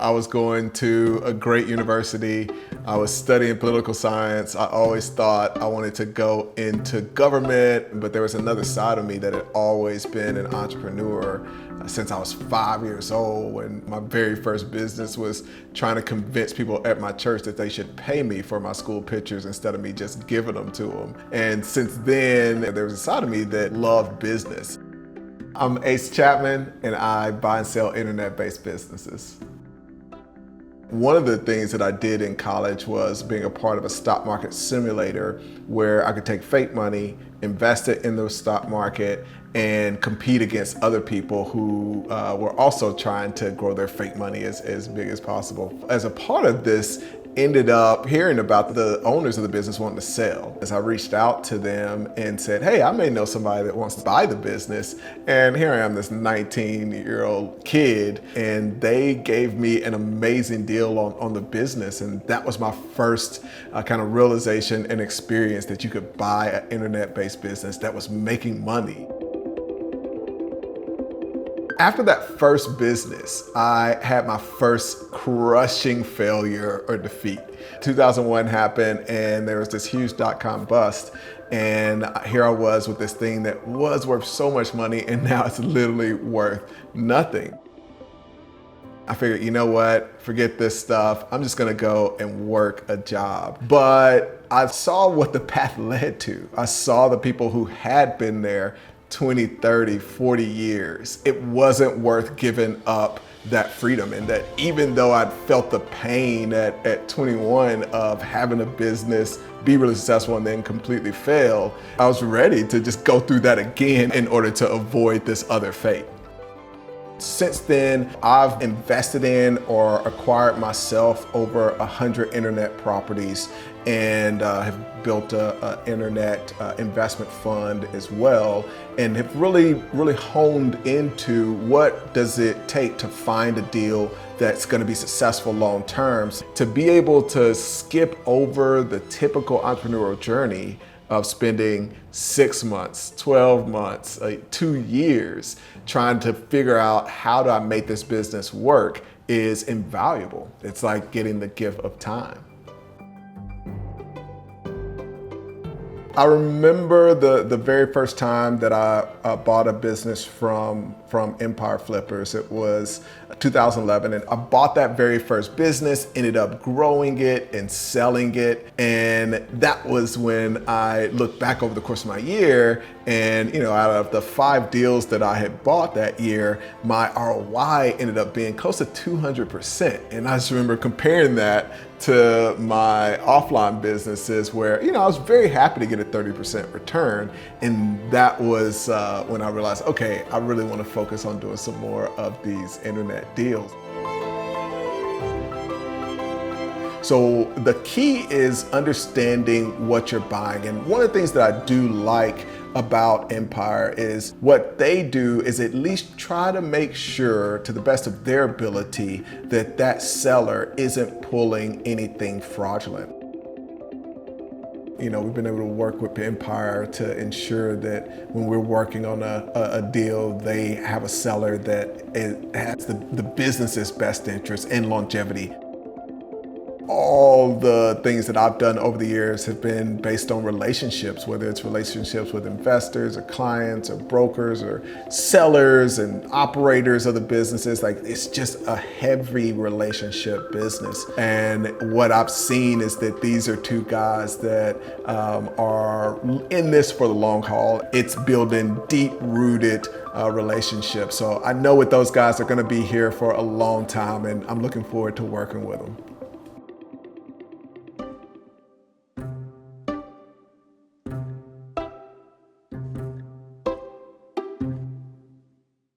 I was going to a great university. I was studying political science. I always thought I wanted to go into government, but there was another side of me that had always been an entrepreneur since I was 5 years old, when my very first business was trying to convince people at my church that they should pay me for my school pictures instead of me just giving them to them. And since then, there was a side of me that loved business. I'm Ace Chapman, and I buy and sell internet-based businesses. One of the things that I did in college was being a part of a stock market simulator where I could take fake money, invest it in the stock market, and compete against other people who were also trying to grow their fake money as big as possible. As a part of this, ended up hearing about the owners of the business wanting to sell. As I reached out to them and said, hey, I may know somebody that wants to buy the business. And here I am, this 19-year-old kid, and they gave me an amazing deal on the business. And that was my first kind of realization and experience that you could buy an internet-based business that was making money. After that first business, I had my first crushing failure or defeat. 2001 happened and there was this huge dot-com bust, and here I was with this thing that was worth so much money and now it's literally worth nothing. I figured, you know what, forget this stuff. I'm just gonna go and work a job. But I saw what the path led to. I saw the people who had been there 20, 30, 40 years. It wasn't worth giving up that freedom, and that even though I'd felt the pain at 21 of having a business be really successful and then completely fail, I was ready to just go through that again in order to avoid this other fate. Since then, I've invested in or acquired myself over 100 internet properties and have built an internet investment fund as well, and have really honed into what does it take to find a deal that's going to be successful long term. To be able to skip over the typical entrepreneurial journey of spending 6 months, 12 months, 2 years trying to figure out how do I make this business work is invaluable. It's like getting the gift of time. I remember the very first time that I bought a business from Empire Flippers. It was 2011, and I bought that very first business, ended up growing it and selling it. And that was when I looked back over the course of my year, and out of the 5 deals that I had bought that year, my ROI ended up being close to 200%. And I just remember comparing that to my offline businesses where, I was very happy to get a 30% return. And that was when I realized, okay, I really want to focus on doing some more of these internet deals. So the key is understanding what you're buying. And one of the things that I do like about Empire is what they do is at least try to make sure, to the best of their ability, that that seller isn't pulling anything fraudulent. We've been able to work with Empire to ensure that when we're working on a deal, they have a seller that has the business's best interest and longevity. All the things that I've done over the years have been based on relationships, whether it's relationships with investors or clients or brokers or sellers and operators of the businesses. Like, it's just a heavy relationship business. And what I've seen is that these are 2 guys that are in this for the long haul. It's building deep-rooted relationships. So I know what those guys are going to be here for a long time, and I'm looking forward to working with them.